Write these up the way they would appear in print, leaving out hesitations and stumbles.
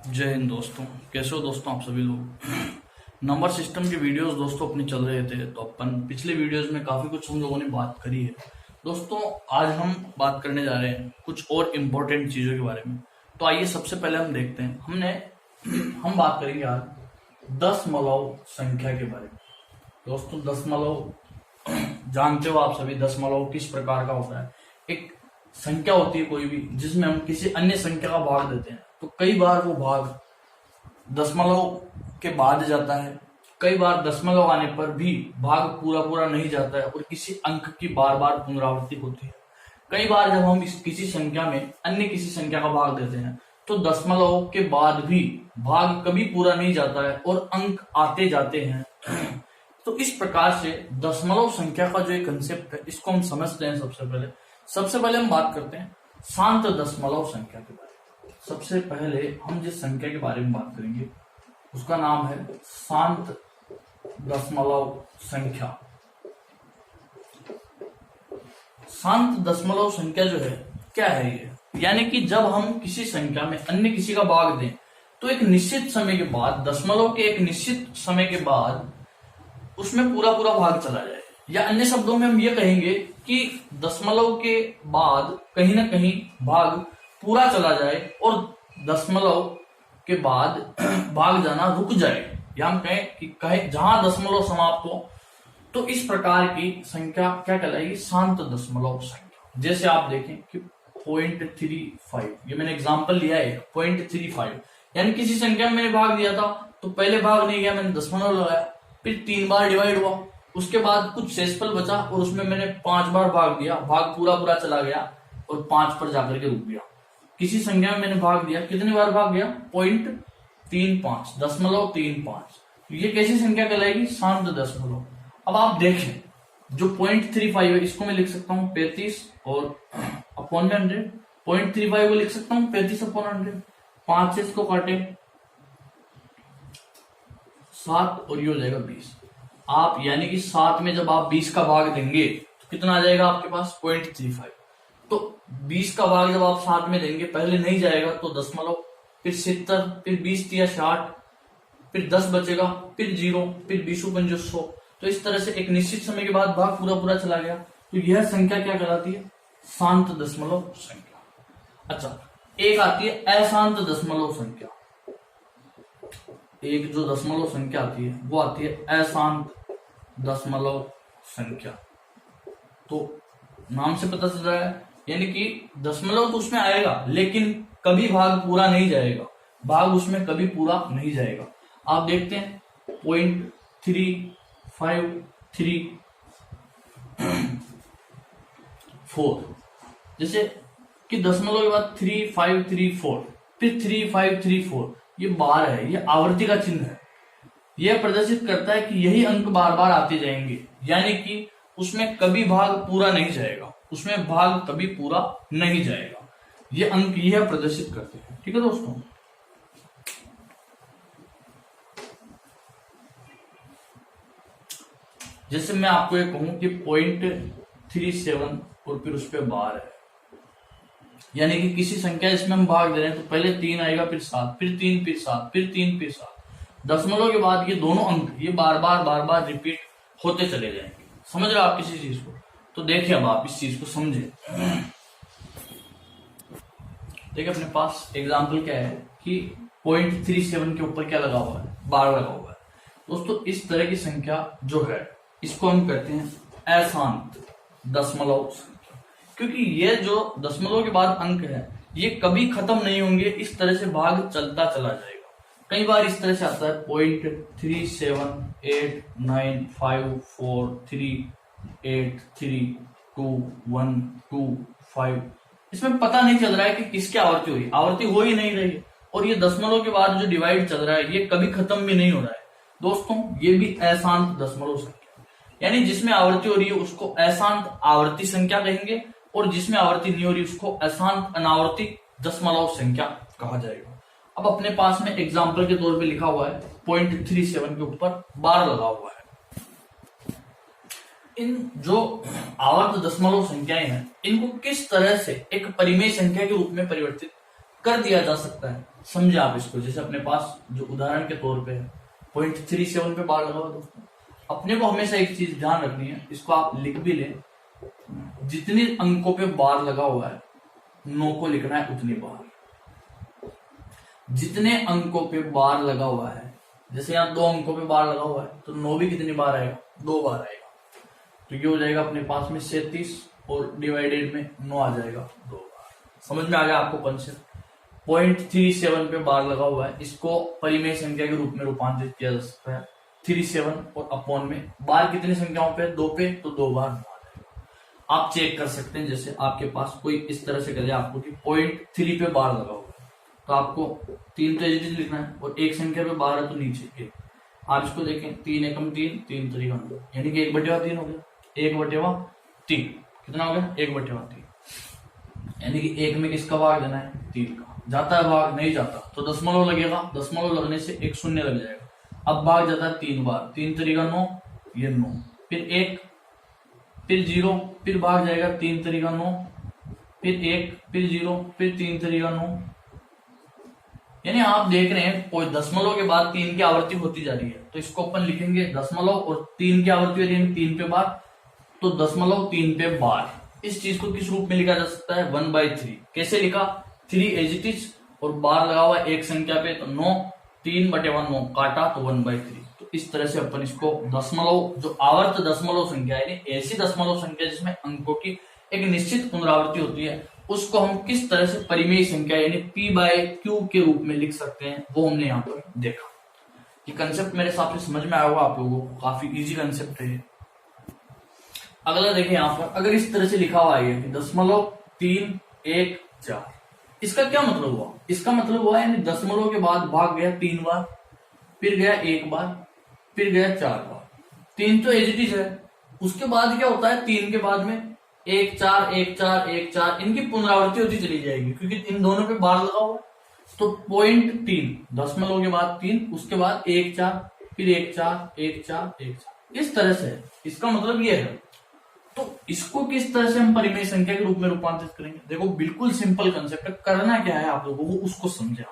जय हिंद दोस्तों। कैसे हो दोस्तों आप सभी लोग। नंबर सिस्टम के वीडियोस दोस्तों अपने चल रहे थे, तो अपन पिछले वीडियोस में काफी कुछ हम लोगों ने बात करी है। दोस्तों आज हम बात करने जा रहे हैं कुछ और इम्पोर्टेंट चीजों के बारे में। तो आइए सबसे पहले हम देखते हैं। हम बात करेंगे आज दशमलव संख्या के बारे में। दोस्तों दशमलव जानते हो आप सभी, दशमलव किस प्रकार का होता है। एक संख्या होती है कोई भी जिसमें हम किसी अन्य संख्या का भाग देते हैं, तो कई बार वो भाग दशमलव के बाद जाता है, कई बार दशमलव आने पर भी भाग पूरा पूरा नहीं जाता है और किसी अंक की बार बार पुनरावृत्ति होती है। कई बार जब हम किसी संख्या में अन्य किसी संख्या का भाग देते हैं तो दशमलव के बाद भी भाग कभी पूरा नहीं जाता है और अंक आते जाते हैं। तो इस प्रकार से दशमलव संख्या का जो एक कंसेप्ट है इसको हम समझते हैं। सबसे पहले हम बात करते हैं शांत दशमलव संख्या के बारे में। सबसे पहले हम जिस संख्या के बारे में बात करेंगे उसका नाम है शांत दशमलव संख्या। शांत दशमलव संख्या जो है क्या है ये, यानी कि जब हम किसी संख्या में अन्य किसी का भाग दें तो एक निश्चित समय के बाद, दशमलव के एक निश्चित समय के बाद उसमें पूरा पूरा भाग चला जाए, या अन्य शब्दों में हम ये कहेंगे कि दशमलव के बाद कहीं ना कहीं भाग पूरा चला जाए और दशमलव के बाद भाग जाना रुक जाए, या हम कहें जहां दशमलव समाप्त हो। तो इस प्रकार की संख्या क्या कहलाएगी, शांत दशमलव संख्या। जैसे आप देखें कि 0.35, ये मैंने एग्जांपल लिया है 0.35, यानी किसी संख्या में मैंने भाग दिया था तो पहले भाग नहीं गया, मैंने दशमलव लगाया, फिर 3 बार डिवाइड हुआ, उसके बाद कुछ शेषफल बचा और उसमें मैंने 5 बार भाग दिया, भाग पूरा पूरा चला गया और 5 पर जाकर के रुक गया। किसी संख्या में मैंने भाग दिया, कितनी बार भाग गया, 0.35, दशमलव 35, ये कैसी संख्या कहलाएगी, शांत दशमलव। अब आप देखें जो 0.35 है इसको मैं लिख सकता हूँ 35 और अपॉन में 100। 0.35 को लिख सकता हूँ 35 अपॉन 100। 5 से इसको काटे 7 और ये हो जाएगा 20। आप यानी कि 7 में जब आप 20 का भाग देंगे तो कितना आ जाएगा आपके पास, 0.35। तो 20 का भाग जब आप 7 में देंगे, पहले नहीं जाएगा तो दशमलव, फिर 70, फिर 20 या 60, फिर 10 बचेगा, फिर 0, फिर 20 पंजो 100। तो इस तरह से एक निश्चित समय के बाद भाग पूरा पूरा चला गया। तो यह संख्या क्या कहलाती है, शांत दशमलव संख्या। अच्छा, एक आती है अशांत दशमलव संख्या। एक जो दशमलव संख्या आती है वो आती है अशांत दशमलव संख्या। तो नाम से पता चल रहा है, यानी कि दशमलव तो उसमें आएगा लेकिन कभी भाग पूरा नहीं जाएगा, भाग उसमें कभी पूरा नहीं जाएगा। आप देखते हैं 0.3534, जैसे कि दशमलव के बाद 3534, फिर 3534, ये बार है, ये आवर्ती का चिन्ह है। यह प्रदर्शित करता है कि यही अंक बार बार आते जाएंगे, यानी कि उसमें कभी भाग पूरा नहीं जाएगा, उसमें भाग कभी पूरा नहीं जाएगा। ये अंक यह प्रदर्शित करते हैं। ठीक है दोस्तों, जैसे मैं आपको ये कहूं कि 0.37 और फिर उस पर बार है, यानी कि किसी संख्या जिसमें हम भाग दे रहे हैं तो पहले 3 आएगा, फिर 7, फिर 3, फिर 7, फिर 3, फिर 7। दशमलव के बाद ये दोनों अंक ये बार बार रिपीट होते चले जाएंगे। समझ रहे हो आप किसी चीज को, तो देखिए अब आप इस चीज को समझे। देखिए अपने पास एग्जाम्पल क्या है कि 0.37 के ऊपर क्या लगा हुआ है, बार लगा हुआ है। दोस्तों इस तरह की संख्या जो है इसको हम कहते हैं अशांत दशमलव संख्या, क्योंकि ये जो दशमलव के बाद अंक है ये कभी खत्म नहीं होंगे, इस तरह से भाग चलता चला जाएगा। कई बार इस तरह से आता है 0.37895438321225, इसमें पता नहीं चल रहा है कि किसकी आवृत्ति हुई, आवृत्ति हो ही नहीं रही है, और ये दशमलव के बाद जो डिवाइड चल रहा है ये कभी खत्म भी नहीं हो रहा है। दोस्तों ये भी अशांत दशमलव संख्या, यानी जिसमें आवृत्ति हो रही है उसको अशांत आवर्ती संख्या कहेंगे, और जिसमें आवृत्ति नहीं हो रही उसको अशांत अनावर्ती दशमलव संख्या कहा जाएगा। अब अपने पास में एग्जाम्पल के तौर पे लिखा हुआ है 0.37 के ऊपर बार लगा हुआ है। इन जो आवर्त दशमलव संख्याएं हैं इनको किस तरह से एक परिमेय संख्या के रूप में परिवर्तित कर दिया जा सकता है। समझे आप इसको, जैसे अपने पास जो उदाहरण के तौर पे है 0.37 पे बार लगाओ दोस्तों। अपने को हमेशा एक चीज ध्यान रखनी है, इसको आप लिख भी लें, जितनी अंकों पे बार लगा हुआ है 9 को लिखना है उतनी बार। जितने अंकों पे बार लगा हुआ है, जैसे यहाँ 2 अंकों पे बार लगा हुआ है तो 9 भी कितनी बार आएगा, 2 बार आएगा। तो ये हो जाएगा अपने पास में 37 और डिवाइडेड में 9 आ जाएगा 2 बार। समझ में आ गया आपको कंसेप्ट। 0.37 पे बार लगा हुआ है, इसको परिमेय संख्या के रूप में रूपांतरित किया जा सकता है। 37 और अपॉन में बार कितनी संख्याओं पे, 2 पे, तो 2 बार 9 आ जाएगा। आप चेक कर सकते हैं, जैसे आपके पास कोई इस तरह से करे आपको कि 0.3 पे बार लगा हुआ है, तो आपको 3 तो एजिटिव लिखना है और एक संख्या पे बार है तो नीचे 1। आप इसको देखें, 3 एकम 3, 3 3 9, यानी कि 1/3 हो गया। 1/3 कितना हो गया, 1/3, यानी कि 1 में किसका भाग देना है, 3 का। जाता है भाग, नहीं जाता तो दशमलव लगेगा, दशमलव लगने से एक शून्य लग जाएगा। अब भाग जाता है 3 बार, 3 3 9, ये 9, फिर 1, फिर 0, फिर भाग जाएगा 3 3 9, फिर 1, फिर 0, फिर 3 3 9। यानी आप देख रहे हैं कोई दशमलव के बाद 3 की आवृत्ति होती जा रही है, तो इसको अपन लिखेंगे दशमलव और 3 की आवृत्ति हो रही है 3 पे बार, तो दशमलव 3 पे बार। इस चीज को किस रूप में लिखा जा सकता है, 1/3। कैसे लिखा, 3 एज इट इज और बार लगा हुआ एक संख्या पे, तो 9, 3/1 9 काटा तो 1/3। तो इस तरह से अपन इसको दशमलव, जो आवर्त दशमलव संख्या है, ऐसी दशमलव संख्या जिसमें अंकों की एक निश्चित पुनरावृत्ति होती है, उसको हम किस तरह से परिमेय संख्या यानी P/Q के रूप में लिख सकते हैं, वो हमने यहाँ पर देखा। ये कंसेप्ट मेरे हिसाब से समझ में आया होगा आप लोगों को, काफी इजी कंसेप्ट है। अगला देखिए यहाँ पर, अगर इस तरह से लिखा हुआ है कि 0.314, इसका क्या मतलब हुआ, इसका मतलब हुआ यानी दशमलव के बाद भाग गया 3 बार, फिर गया 1 बार, फिर गया 4 बार। 3 तो एज इट इज है, उसके बाद क्या होता है, 3 के बाद में 1 4 1 4 1 4, इनकी पुनरावृत्ति होती चली जाएगी क्योंकि इन दोनों पे बार लगा हुआ। तो 0.3 दशमलव के बाद 3, उसके बाद 1 4, फिर 1 4 1 4 1 4, इस तरह से। इसका मतलब ये है। तो इसको किस तरह से हम परिमेय संख्या के रूप में रूपांतरित करेंगे, देखो बिल्कुल सिंपल कंसेप्ट है। करना क्या है आप लोगों को, उसको समझे।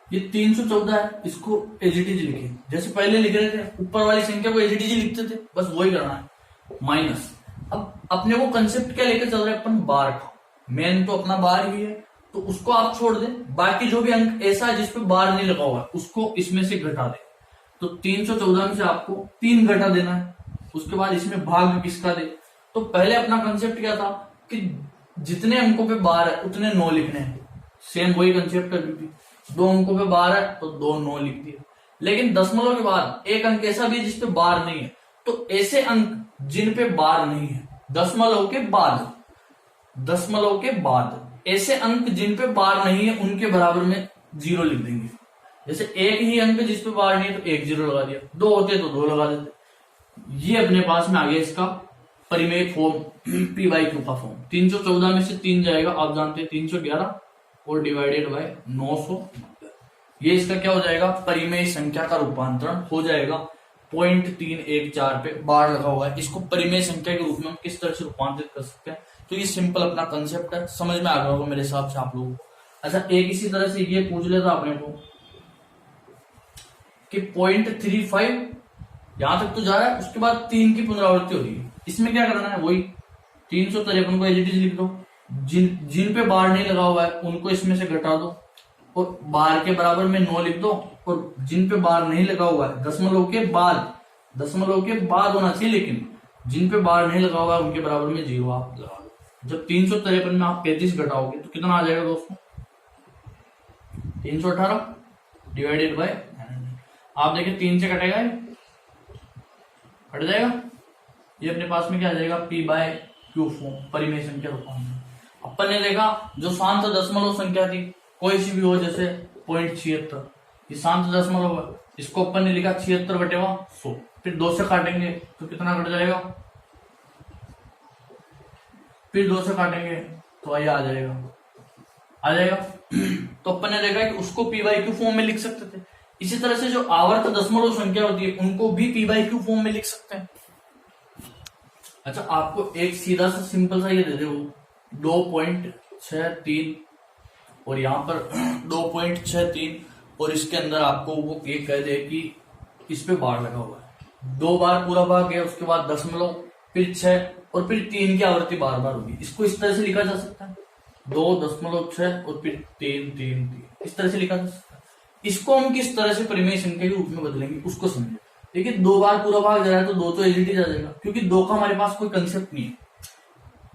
ये 314 है, इसको एजिटिज लिखे, जैसे पहले लिख रहे थे, ऊपर वाली संख्या को एजिटिज लिखते थे, बस वही करना है, माइनस। अब अपने को कंसेप्ट क्या लेकर चल रहे हैं अपन, बार का। मेन तो अपना बार ही है, तो उसको आप छोड़ दें, बाकी जो भी अंक ऐसा है जिसपे बार नहीं लगा हुआ है उसको इसमें से घटा दें। तो 314 में से आपको 3 घटा देना है, उसके बाद इसमें भाग किसका दे। तो पहले अपना कंसेप्ट क्या था कि जितने अंकों पे बार है उतने 9 लिखने हैं, सेम वही कंसेप्ट कर दी। 2 अंकों पे बार है तो 2 9 लिख दिए। लेकिन दशमलव के बाद एक अंक ऐसा भी जिसपे बार नहीं है, तो ऐसे अंक जिन पे बार नहीं है, दशमलव के बाद ऐसे अंक जिन पे बार नहीं है उनके बराबर में 0 लिख देंगे। जैसे एक ही अंक जिसपे बार नहीं है तो 1 0 लगा दिया, 2 होते तो 2 लगा देते। ये अपने पास में आ गया इसका परिमेय फॉर्म, P/Q का फॉर्म। 314 में से 3 जाएगा, आप जानते हैं 311 और डिवाइडेड बाय 900, ये इसका क्या हो जाएगा, परिमेय संख्या का रूपांतरण हो जाएगा। 0.314 पे बार लगा हुआ है, इसको परिमेय संख्या के रूप में हम किस तरह से रूपांतरित कर सकते हैं। तो ये सिंपल अपना कंसेप्ट है, समझ में आ गया होगा मेरे हिसाब से आप लोगों को। अच्छा, एक इसी तरह से ये पूछ लेता आपने को कि 0.35 यहां तक तो जा रहा है, उसके बाद 3 की पुनरावृत्ति हो रही है। इसमें क्या करना है, वही 353 को एजिटिज लिख दो, जिन पे बार नहीं लगा हुआ है उनको इसमें से घटा दो और बार के बराबर में 9 लिख दो, और जिन पे बार नहीं लगा हुआ है दशमलव के बाद होना चाहिए, लेकिन जिन पे बार नहीं लगा हुआ है उनके बराबर में 0 आप लगा दो। जब 353 में आप 35 घटाओगे तो कितना आ जाएगा दोस्तों, 318 डिवाइडेड बाय, आप देखिए 3 से कटेगा, हट जाएगा, ये अपने पास में क्या आ जाएगा, P/Q फॉर्म, परिमेय संख्या रूपांतरण। अपन ने देखा जो शांत दशमलव संख्या थी, कोई सी भी हो, जैसे 0.76, ये शांत दशमलव है, इसको अपन ने लिखा 76/100, फिर 2 से काटेंगे तो कितना कट जाएगा, फिर 2 से काटेंगे तो ये आ जाएगा। तो अपन ने देखा कि उसको P/Q फॉर्म में लिख सकते थे। इसी तरह से जो आवर्त दशमलव संख्या होती है उनको भी P/Q फॉर्म में लिख सकते हैं। अच्छा, आपको एक सीधा सा सिंपल सा ये दे दे, 2.63 और यहाँ पर 2.63 और इसके अंदर आपको वो एक कह दे कि इस पे बार लगा हुआ है, 2 बार पूरा भाग है, उसके बाद दशमलव, फिर 6 और फिर 3 की आवृत्ति बार बार होगी। इसको इस तरह से लिखा जा सकता है 2.6 और फिर 3 इस तरह से लिखा जा सकता है। इसको हम किस तरह से परिमेय संख्या के रूप में बदलेंगे उसको समझे। देखिए 2 बार पूरा भाग जा रहा है तो 2 तो एलजीडी आ जाएगा, क्योंकि 2 का हमारे पास कोई कंसेप्ट नहीं है।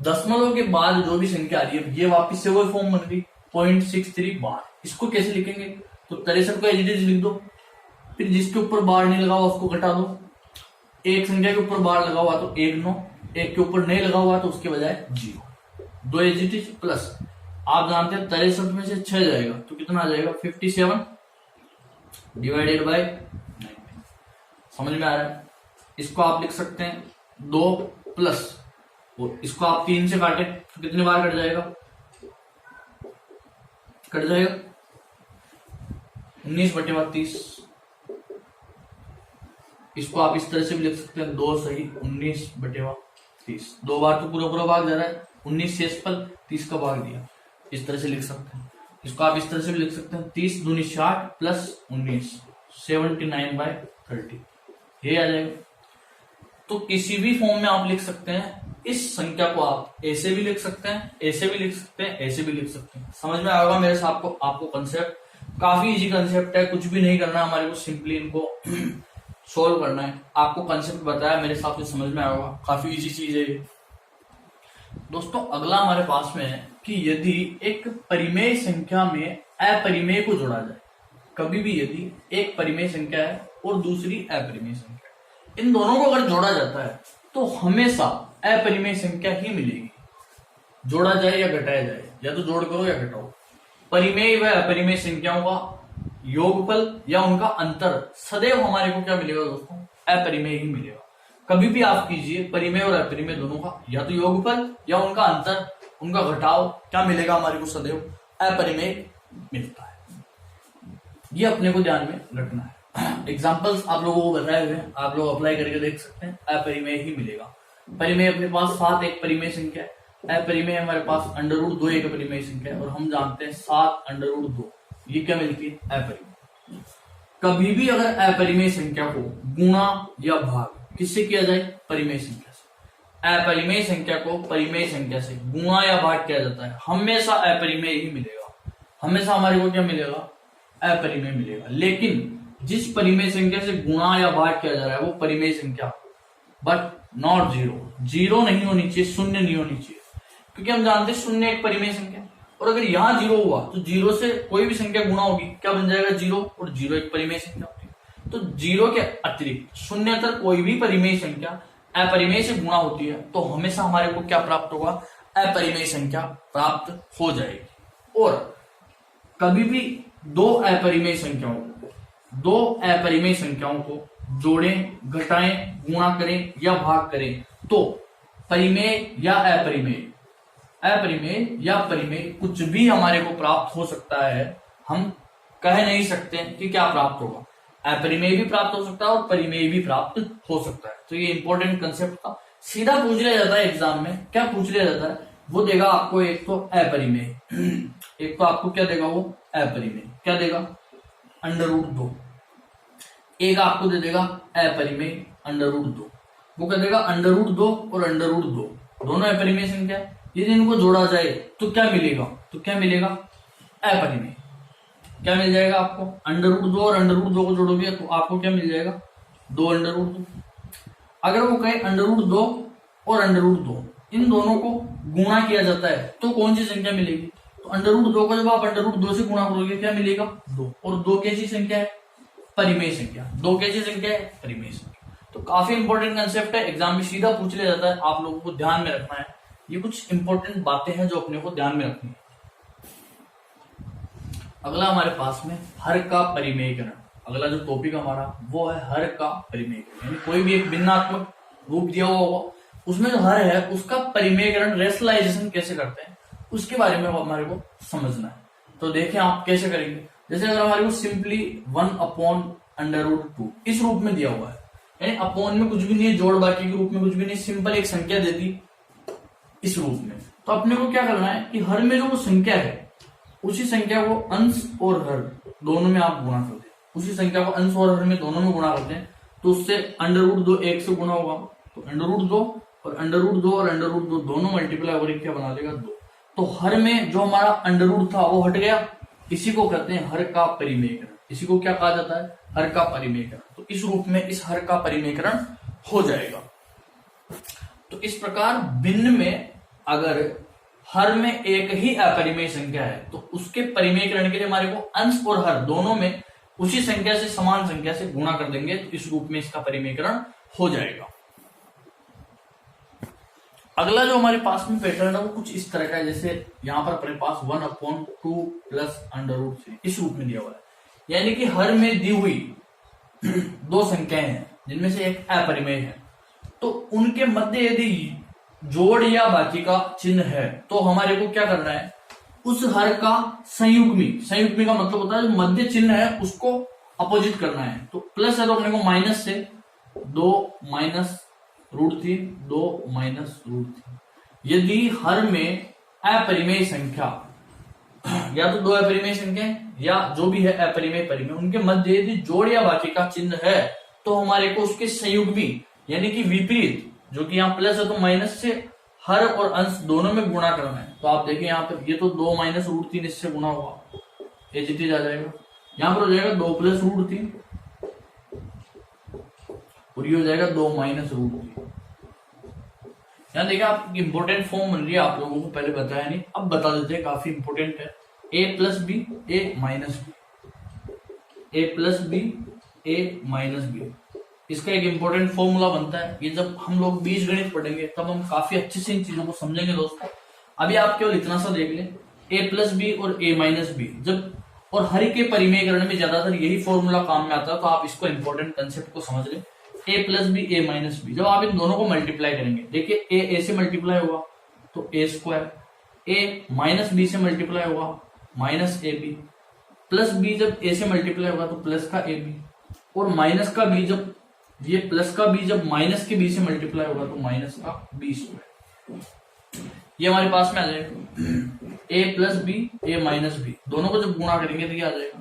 दशमलव के बाद जो भी संख्या आ रही है ये वापिस से वही फॉर्म बन गई 0.63 बार। इसको कैसे लिखेंगे, तो 63 को एलजीडी लिख दो, फिर जिसके ऊपर बार नहीं लगा हुआ उसको घटा दो, एक संख्या के ऊपर बार लगा हुआ तो 1 9, एक के ऊपर नहीं लगा हुआ तो उसके बजाय 0, 2 एलजीडी प्लस आप जानते हैं 63 में से 6 जाएगा तो कितना आ जाएगा 57 डिवाइडेड बाय 9। समझ में आ रहा है। इसको आप लिख सकते हैं 2 प्लस, और इसको आप 3 से काटे तो कितने बार कट जाएगा 19/32। इसको आप इस तरह से भी लिख सकते हैं 2 सही 19/30। 2 बार तो पूरा भाग जा रहा है, 19 शेष फल 30 का भाग दिया, इस तरह से लिख सकते हैं। इसको आप इस तरह से भी लिख सकते हैं 30 दूनी 60 प्लस 19 79/30, ये आ जाएगा। तो किसी भी फॉर्म में आप लिख सकते हैं। इस संख्या को आप ऐसे भी लिख सकते हैं, ऐसे भी लिख सकते हैं, ऐसे भी लिख सकते हैं। समझ में आएगा मेरे साथ आपको कंसेप्ट काफी इजी कंसेप्ट है, कुछ भी नहीं करना हमारे को, सिंपली इनको सोल्व करना है। आपको कंसेप्ट बताया मेरे हिसाब से समझ में आएगा, काफी इजी चीज है ये। दोस्तों अगला हमारे पास में है कि यदि एक परिमेय संख्या में अपरिमेय को जोड़ा जाए, कभी भी यदि एक परिमेय संख्या है और दूसरी अपरिमेय संख्या है, इन दोनों को अगर जोड़ा जाता है तो हमेशा अपरिमेय संख्या ही मिलेगी, जोड़ा जाए या घटाया जाए, या तो जोड़ करो या घटाओ। परिमेय व अपरिमेय संख्याओं का योगफल या उनका अंतर सदैव हमारे को क्या मिलेगा दोस्तों, अपरिमेय ही मिलेगा। कभी भी आप कीजिए परिमेय और अपरिमेय दोनों का या तो योगफल या उनका अंतर, उनका घटाव क्या मिलेगा हमारे को, सदैव अपरिमेय मिलता है। ये अपने को ध्यान में रखना है। एग्जाम्पल्स आप लोगों को बताए हुए हैं, आप लोग अप्लाई करके देख सकते हैं, अपरिमेय ही मिलेगा। परिमेय अपने पास 7 एक परिमेय संख्या है, अपरिमेय हमारे पास √2 एक परिमेय संख्या है, और हम जानते हैं 7√2 ये क्या मिलती है, अपरिमेय। कभी भी अगर अपरिमेय संख्या को गुणा या भाग किससे किया जाए, परिमेय संख्या से, अपरिमेय संख्या को परिमेय संख्या से गुणा या भाग किया जाता है, हमेशा अपरिमेय ही मिलेगा, हमेशा हमारे को क्या मिलेगा, अपरिमेय मिलेगा। लेकिन जिस परिमेय संख्या से गुणा या भाग किया जा रहा है वो परिमेय संख्या, बट नॉट 0 नहीं होनी चाहिए, शून्य नहीं होनी चाहिए, क्योंकि हम जानते हैं शून्य एक परिमेय संख्या, और अगर यहाँ 0 हुआ तो 0 से कोई भी संख्या गुणा होगी क्या बन जाएगा 0, और 0 एक परिमेय संख्या होती है। तो 0 के अतिरिक्त शून्यतर कोई भी परिमेय संख्या अपरिमेय से गुणा होती है तो हमेशा हमारे को क्या प्राप्त होगा, अपरिमेय संख्या प्राप्त हो जाएगी। और कभी भी दो अपरिमेय संख्याओं को जोड़ें, घटाएं, गुणा करें या भाग करें तो परिमेय या अपरिमेय या परिमेय कुछ भी हमारे को प्राप्त हो सकता है। हम कह नहीं सकते कि क्या प्राप्त होगा, अपरिमेय भी प्राप्त हो सकता है और परिमेय भी प्राप्त हो सकता है। तो ये इंपॉर्टेंट कंसेप्ट था, सीधा पूछ लिया जाता है एग्जाम में। क्या पूछ लिया जाता है, वो देगा आपको एक तो अपरिमेय, एक तो आपको क्या देगा वो अपरिमेय, क्या देगा √2, एक आपको दे देगा अपरिमेय √2, वो क्या देगा √2 और √2 दोनों अपरिमेय संख्या है। यदि इनको जोड़ा जाए तो क्या मिलेगा, अपरिमेय। क्या मिल जाएगा आपको, √2 और √2 को जोड़ोगे तो आपको क्या मिल जाएगा 2√2। अगर वो कहे √2 और √2 इन दोनों को गुणा किया जाता है तो कौन सी संख्या मिलेगी, तो √2 को जब आप √2 से गुणा करोगे क्या मिलेगा 2, और 2 कैसी संख्या है, परिमेय संख्या। 2 कैसी संख्या है, परिमेय संख्या। तो काफी इंपॉर्टेंट कंसेप्ट है, एग्जाम में सीधा पूछ लिया जाता है, आप लोगों को ध्यान में रखना है। ये कुछ इंपॉर्टेंट बातें हैं जो अपने को ध्यान में रखनी है। अगला हमारे पास में हर का परिमेयकरण, अगला जो टॉपिक हमारा वो है हर का परिमेयकरण, यानी कोई भी एक भिन्नात्मक रूप दिया हुआ होगा उसमें जो हर है उसका परिमेयकरण, रेशनलाइजेशन कैसे करते हैं उसके बारे में हमारे को समझना है। तो देखें आप कैसे करेंगे। जैसे अगर हमारे को सिंपली 1/√2 इस रूप में दिया हुआ है, यानी अपॉन में कुछ भी नहीं है, जोड़ बाकी के रूप में कुछ भी नहीं, सिंपल एक संख्या दे दी इस रूप में, तो अपने को क्या करना है कि हर में जो वो संख्या है उसी संख्या को अंश और हर दोनों में आप गुणा करते हैं, उसी संख्या को अंश और हर में दोनों में गुणा करते हैं, तो उससे √2 1 से गुणा होगा, तो √2 और √2 और √2 दोनों मल्टीप्लाई होकर क्या बना देगा 2। तो हर में जो हमारा अंडर था वो हट गया, इसी को कहते हैं हर का परिमेयकरण। इसी को क्या कहा जाता है? हर का परिमेयकरण। तो इस रूप में इस हर का परिमेयकरण हो जाएगा। तो इस प्रकार भिन्न में अगर हर में एक ही अपरिमेय संख्या है तो उसके परिमेयकरण के लिए हमारे को अंश और हर दोनों में उसी संख्या से समान संख्या से गुणा कर देंगे, तो इस रूप में इसका परिमेयकरण हो जाएगा। अगला जो हमारे पास में पैटर्न है वो कुछ इस तरह का है, जैसे यहाँ पर अपने पास 1/2 प्लस √3 इस रूप में दिया हुआ है। यानी कि हर में दी हुई दो संख्याएं हैं जिनमें से एक अपरिमेय है, तो उनके मध्य यदि जोड़ या बाकी का चिन्ह है तो हमारे को क्या करना है? उस हर का संयुग्मी, संयुग्मी का मतलब होता है जो मध्य चिन्ह है उसको अपोजिट करना है। तो प्लस है तो अपने को माइनस से 2 -√3 2 -√3। यदि हर में अपरिमेय संख्या या तो दो अपरिमेय संख्या या जो भी है अपरिमेय परिमेय, उनके मध्य यदि जोड़ या बाकी का चिन्ह है तो हमारे को उसके संयुग्मी यानी कि विपरीत, जो कि यहाँ प्लस है तो माइनस से हर और अंश दोनों में गुणा करना है। तो आप देखिए यहाँ पर ये तो 2 -√3 इससे गुणा हुआ, ये जीते आ जाएगा। यहाँ पर हो जाएगा 2 +√3 और ये हो जाएगा 2 -√3। यहाँ देखिए आप इंपोर्टेंट फॉर्म बन रही है, आप लोगों को पहले बताया नहीं, अब बता देते हैं, काफी इंपोर्टेंट है। a + b a - b, a + b a - b, इसका एक इंपॉर्टेंट फॉर्मूला बनता है। ये जब हम लोग बीजगणित पढ़ेंगे तब हम काफी अच्छे से इन चीजों को समझेंगे दोस्तों। अभी आप केवल इतना सा देख लें, a + b और a - b जब और हर के परिमेयकरण में ज्यादातर यही फॉर्मूला काम में आता है, तो आप इसको इंपॉर्टेंट कंसेप्ट को समझ लें। a + b a - b, जब आप इन दोनों को मल्टीप्लाई करेंगे, देखिए a से मल्टीप्लाई होगा तो a², a - b से मल्टीप्लाई होगा -ab, प्लस b जब a से मल्टीप्लाई होगा तो प्लस का ab, और माइनस का b जब ये प्लस का b जब माइनस के b से मल्टीप्लाई होगा तो माइनस का b²। ये हमारे पास में आ जाएगा a + b a - b, दोनों को जब गुणा करेंगे तो क्या आ जाएगा?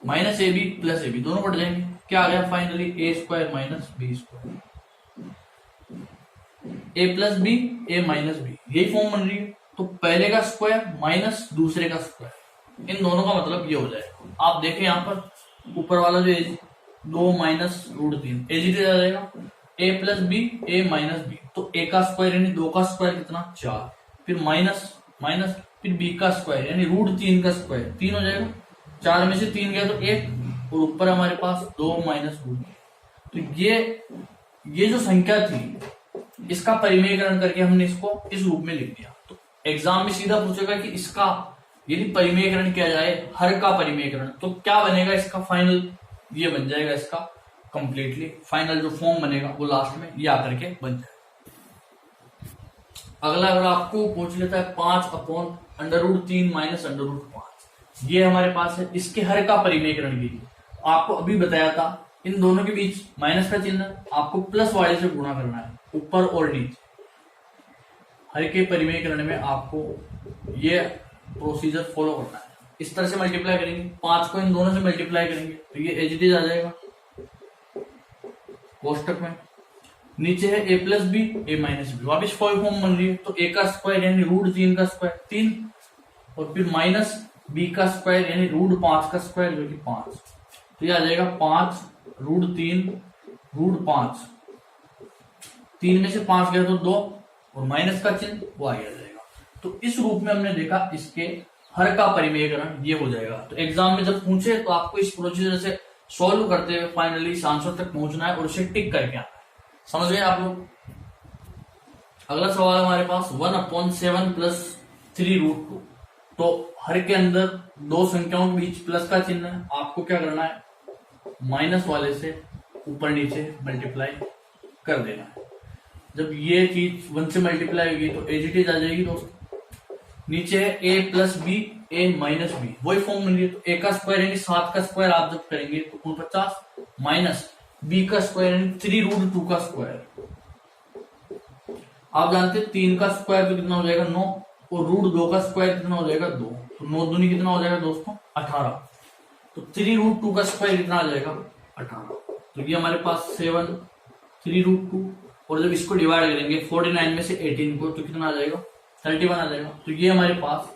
-ab + ab, दोनों कट जाएंगे, क्या आ गया finally? a² - b²। a + b a - b, यही फॉर्म बन रही है। तो पहले का स्क्वायर माइनस दूसरे का स्क्वायर, इन दोनों का मतलब ये हो जाएगा। आप देखें यहाँ पर ऊपर वाला जो 2 -√3 एजीटी आ जाएगा, a + b a - b, तो a का स्क्वायर यानी 2 का स्क्वायर कितना? 4, फिर माइनस माइनस, फिर b का स्क्वायर यानी √3 का स्क्वायर 3 हो जाएगा, 4 में से 3 गया तो 1, और ऊपर हमारे पास 2 -√3। तो ये जो संख्या थी इसका परिमेयकरण करके हमने इसको इस रूप में लिख दिया। तो एग्जाम में सीधा पूछेगा कि इसका यदि परिमेयकरण किया जाए, हर का परिमेयकरण, तो क्या बनेगा इसका फाइनल? ये बन जाएगा इसका कंप्लीटली फाइनल जो फॉर्म बनेगा वो लास्ट में ये आकर के बन जाएगा। अगला अगर आपको पूछ लेता है 5/√3 - √5, ये हमारे पास है, इसके हर का परिमेयकरण कीजिए। आपको अभी बताया था इन दोनों के बीच माइनस का चिन्ह, आपको प्लस वाले से गुणा करना है ऊपर और नीचे। हर के परिमेयकरण में आपको ये प्रोसीजर फॉलो करना है। इस तरह से मल्टीप्लाई करेंगे, 5 को इन दोनों से मल्टीप्लाई करेंगे तो ये एजीटीज आ जाएगा कोष्टक में। नीचे है a + b a - b, वापिस फॉर्म बन रही है, तो a का स्क्वायर यानी √3 का स्क्वायर 3, और फिर माइनस b का स्क्वायर यानी √5 का स्क्वायर जो कि 5, तो ये आ जाएगा 5 √3 √5, 3 में से 5 गया तो 2, और माइनस का चिन्ह वो आ जाएगा। तो इस रूप में हमने देखा इसके हर का परिमेयकरण ये हो जाएगा। तो एग्जाम में जब पूछे तो आपको इस प्रोसीजर से सॉल्व करते हुए फाइनली इस आंसर तक पहुंचना है और उसे टिक करके आना है। समझ गए आप लोग? अगला सवाल हमारे पास 1/7 + 3√2, तो हर के अंदर दो संख्याओं के बीच प्लस का चिन्ह है, आपको क्या करना है? माइनस वाले से ऊपर नीचे मल्टीप्लाई कर देना है। जब ये चीज 1 से मल्टीप्लाई होगी तो एजीटीज आ जाएगी दोस्तों। नीचे है a + b a - b, वही फॉर्म बन रही है, तो a का स्क्वायर यानी 7 का स्क्वायर आप जब करेंगे तो 49, माइनस b का स्क्वायर यानी 3√2 का स्क्वायर। आप जानते हैं 3 का स्क्वायर तो कितना हो जाएगा 9, और √2 का स्क्वायर कितना हो जाएगा 2, तो 9 दूनी कितना हो जाएगा दोस्तों 18। तो 3√2 का स्क्वायर कितना आ जाएगा 18। तो ये हमारे पास 7 3√2, और जब इसको डिवाइड करेंगे 49 में से 18 को तो कितना आ जाएगा 31 आ जाएगा। तो ये हमारे पास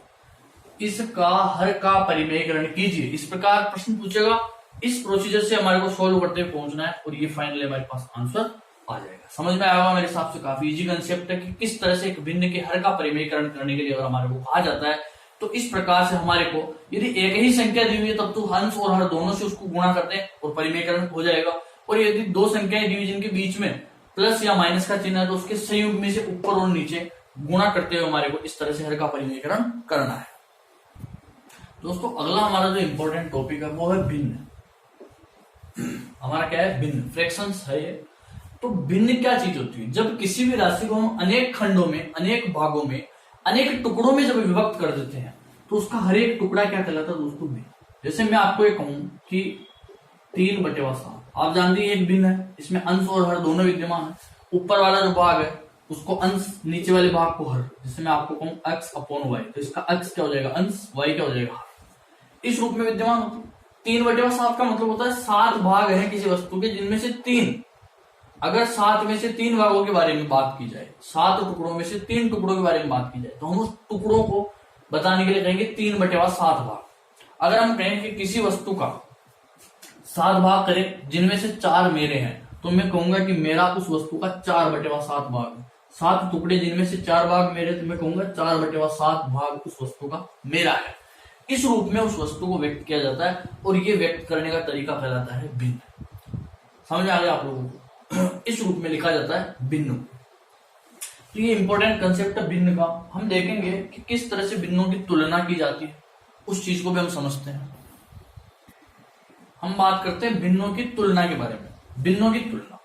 इसका हर का परिमेयकरण कीजिए, इस प्रकार प्रश्न पूछेगा। इस प्रोसीजर से हमारे को सोल्व करते हुए पहुंचना है और ये फाइनली हमारे पास आंसर आ जाएगा। समझ में आया होगा मेरे हिसाब से, काफी इजी कंसेप्ट है कि किस तरह से एक भिन्न के हर का परिमेयकरण करने के लिए अगर हमारे को कहा जाता है तो इस प्रकार से हमारे को यदि एक ही संख्या दी हुई है तब तो अंश और हर दोनों से उसको गुणा करते हैं और परिमेयकरण हो जाएगा। और यदि दो संख्याएं दी हुई जिनके बीच में प्लस या माइनस का चिन्ह है तो उसके संयुग्म में से ऊपर और नीचे गुणा करते हुए हमारे को इस तरह से हर का परिमेयकरण करना है। दोस्तों अगला हमारा जो इंपॉर्टेंट टॉपिक है वो है भिन्न। हमारा क्या है भिन्न, फ्रैक्शंस है ये। तो भिन्न क्या चीज होती है, जब किसी भी राशि को हम अनेक खंडों में, अनेक भागों में, अनेक टुकड़ों में जब विभक्त कर देते हैं तो उसका हर एक टुकड़ा क्या कहलाता है दोस्तों भिन्न। जैसे मैं आपको ये कहूं कि 3/7, आप जानते हैं एक भिन्न है, इसमें अंश और हर दोनों विद्यमान है। ऊपर वाला जो भाग है उसको अंश, नीचे वाले भाग को हर। जैसे मैं आपको कहूं x/y, तो इसका x क्या हो जाएगा अंश, y क्या हो जाएगा हर। इस रूप में विद्यमान होती है। 3/7 का मतलब होता है 7 भाग हैं किसी वस्तु के जिनमें से 3, अगर 7 में से 3 भागों के बारे में बात की जाए, 7 टुकड़ों में से 3 टुकड़ों के बारे में बात की जाए तो हम उस टुकड़ों को बताने के लिए कहेंगे 3/7 भाग। अगर हम कहें कि किसी वस्तु का 7 भाग करें जिनमें से 4 मेरे हैं तो मैं कहूंगा कि मेरा उस वस्तु का 4/7 भाग है। 7 टुकड़े जिनमें से 4 भाग मेरे तो मैं कहूंगा 4/7 भाग उस वस्तु का मेरा है। इस रूप में उस वस्तु को व्यक्त किया जाता है और ये व्यक्त करने का तरीका कहलाता है भिन्न। समझ आ गया आप लोगों को? इस रूप में लिखा जाता है भिन्न। तो ये इंपॉर्टेंट कंसेप्ट है भिन्न का। हम देखेंगे कि किस तरह से भिन्नों की तुलना की जाती है, उस चीज को भी हम समझते हैं। हम बात करते हैं भिन्नों की तुलना के बारे में। भिन्नों की तुलना,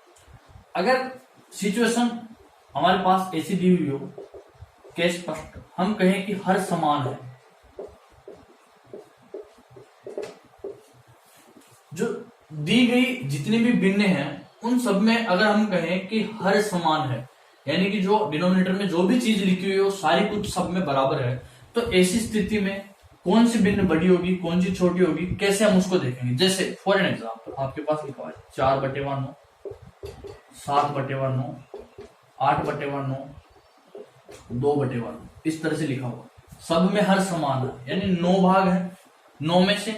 अगर सिचुएशन हमारे पास ऐसी दी हुई हो, केस फर्स्ट, हम कहें कि हर समान है, जो दी गई जितनी भी भिन्न हैं उन सब में अगर हम कहें कि हर समान है, यानी कि जो डिनोमिनेटर में जो भी चीज लिखी हुई है वो सारी कुछ सब में बराबर है, तो ऐसी स्थिति में कौन सी भिन्न बड़ी होगी, कौन सी छोटी होगी, कैसे हम उसको देखेंगे। जैसे फॉर एन एग्जाम्पल आपके पास लिखा हुआ है 4/9, 7/9, 8/9, 2/9, इस तरह से लिखा हुआ। सब में हर समान है, यानी 9 भाग है। 9 में से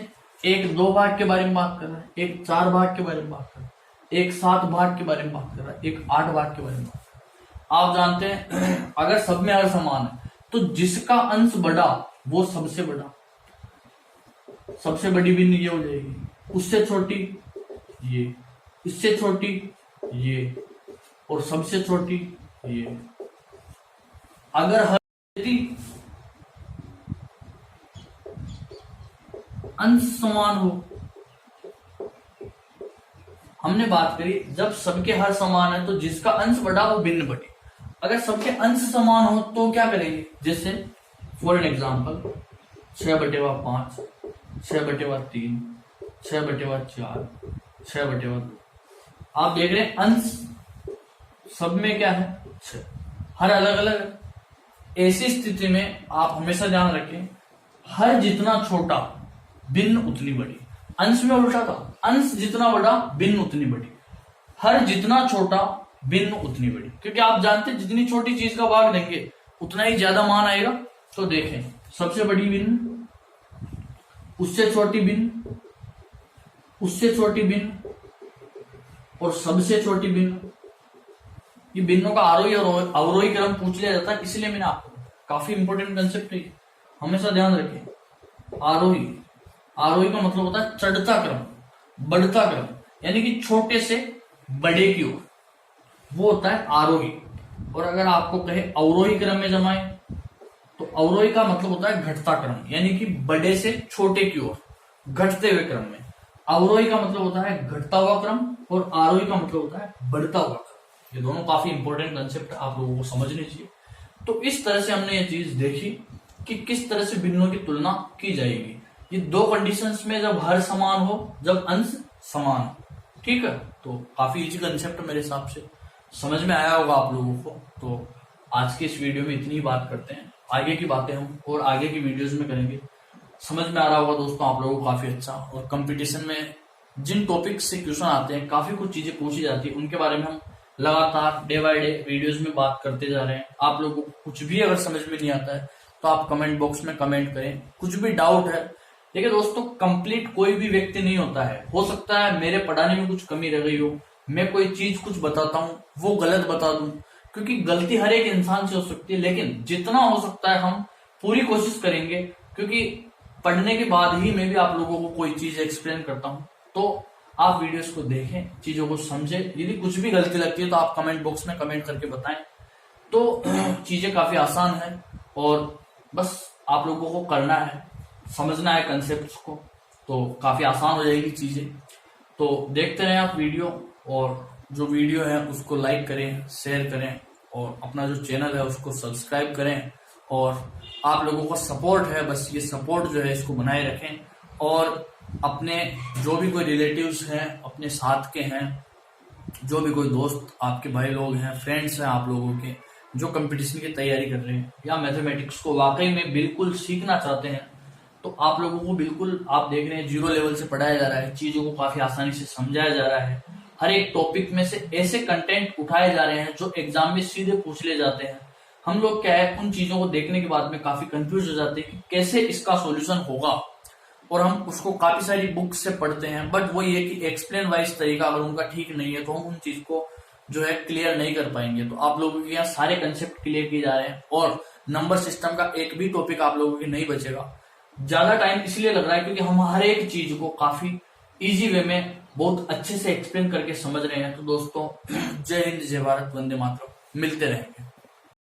एक 2 भाग के बारे में बात कर रहा है, एक 4 भाग के बारे में बात कर रहा है, एक 7 भाग के बारे में बात कर रहा है, एक 8 भाग के बारे में बात कर रहा है। आप जानते हैं अगर सब में हर समान है तो जिसका अंश बड़ा वो सबसे बड़ा, सबसे बड़ी भिन्न ये हो जाएगी, उससे छोटी ये, इससे छोटी ये, और सबसे छोटी ये। अगर हर अंश समान हो, हमने बात करी जब सबके हर समान है तो जिसका अंश बड़ा वो भिन्न बड़ी। अगर सबके अंश समान हो तो क्या करेंगे, जैसे फॉर एन एग्जाम्पल 6/5, 6/3, 6/4, 6/2। आप देख रहे हैं अंश सब में क्या है 6, हर अलग अलग। ऐसी स्थिति में आप हमेशा ध्यान रखें हर जितना छोटा भिन्न उतनी बड़ी। अंश में उल्टा था, अंश जितना बड़ा भिन्न उतनी बड़ी, हर जितना छोटा भिन्न उतनी बड़ी। क्योंकि आप जानते हैं जितनी छोटी चीज का भाग देंगे उतना ही ज्यादा मान आएगा। तो देखें सबसे बड़ी भिन्न, उससे छोटी भिन्न, उससे छोटी भिन्न और सबसे छोटी भिन्न। ये भिन्नों का आरोही और अवरोही क्रम पूछ लिया जाता है, इसलिए मैंने आपको, काफी इंपॉर्टेंट कंसेप्ट है, हमेशा ध्यान रखें। आरोही, आरोही का मतलब होता है चढ़ता क्रम, बढ़ता क्रम, यानी कि छोटे से बड़े की ओर, वो होता है आरोही। और अगर आपको कहे अवरोही क्रम में जमाए तो अवरोही का मतलब होता है घटता क्रम, यानी कि बड़े से छोटे की ओर घटते हुए क्रम में। अवरोही का मतलब होता है घटता हुआ क्रम और आरोही का मतलब होता है बढ़ता हुआ क्रम। ये दोनों काफी इंपॉर्टेंट कंसेप्ट आप लोगों को समझने चाहिए। तो इस तरह से हमने ये चीज देखी कि किस तरह से भिन्नों की तुलना की जाएगी। ये दो कंडीशंस में, जब हर समान हो, जब अंश समान हो, ठीक है। तो काफी इजी कंसेप्ट मेरे हिसाब से समझ में आया होगा आप लोगों को। तो आज के इस वीडियो में इतनी ही बात करते हैं, आगे की बातें हम और आगे की वीडियोस में करेंगे। समझ में आ रहा होगा दोस्तों आप लोगों को काफी अच्छा। और कंपटीशन में जिन टॉपिक से क्वेश्चन आते हैं, काफी कुछ चीजें पूछी जाती है, उनके बारे में हम लगातार डे बाय डे वीडियोस में बात करते जा रहे हैं। आप लोगों को कुछ भी अगर समझ में नहीं आता है तो आप कमेंट बॉक्स में कमेंट करें, कुछ भी डाउट है। देखिए दोस्तों, कंप्लीट कोई भी व्यक्ति नहीं होता है। हो सकता है मेरे पढ़ाने में कुछ कमी रह गई हो, मैं कोई चीज कुछ बताता हूँ वो गलत बता दूं, क्योंकि गलती हर एक इंसान से हो सकती है। लेकिन जितना हो सकता है हम पूरी कोशिश करेंगे, क्योंकि पढ़ने के बाद ही मैं भी आप लोगों को कोई चीज एक्सप्लेन करता हूँ। तो आप वीडियोस को देखें, चीजों को समझें। यदि कुछ भी गलती लगती है तो आप कमेंट बॉक्स में कमेंट करके बताएं। तो चीजें काफी आसान है और बस आप लोगों को करना है, समझना है कंसेप्ट को, तो काफी आसान हो जाएगी चीजें। तो देखते रहें आप वीडियो, और जो वीडियो है उसको लाइक करें, शेयर करें, और अपना जो चैनल है उसको सब्सक्राइब करें। और आप लोगों का सपोर्ट है, बस ये सपोर्ट जो है इसको बनाए रखें। और अपने जो भी कोई रिलेटिव्स हैं, अपने साथ के हैं, जो भी कोई दोस्त आपके भाई लोग हैं, फ्रेंड्स हैं आप लोगों के, जो कंपटीशन की तैयारी कर रहे हैं या मैथमेटिक्स को वाकई में बिल्कुल सीखना चाहते हैं, तो आप लोगों को बिल्कुल, आप देख रहे हैं 0 लेवल से पढ़ाया जा रहा है, चीजों को काफी आसानी से समझाया जा रहा है। हर एक टॉपिक में से ऐसे कंटेंट उठाए जा रहे हैं जो एग्जाम में सीधे पूछ ले जाते हैं। हम लोग क्या है, उन चीजों को देखने के बाद में काफी कंफ्यूज हो जाते हैं कि कैसे इसका सॉल्यूशन होगा, और हम उसको काफी सारी बुक से पढ़ते हैं। बट वो ये कि एक्सप्लेन वाइज तरीका अगर उनका ठीक नहीं है तो हम उन चीज को जो है क्लियर नहीं कर पाएंगे। तो आप लोगों के यहाँ सारे कंसेप्ट क्लियर किए जा रहे हैं, और नंबर सिस्टम का एक भी टॉपिक आप लोगों के नहीं बचेगा। ज्यादा टाइम इसलिए लग रहा है क्योंकि हम हर एक चीज को काफी इजी वे में बहुत अच्छे से एक्सप्लेन करके समझ रहे हैं। तो दोस्तों, जय हिंद, जय भारत, वंदे मातरम। मिलते रहेंगे।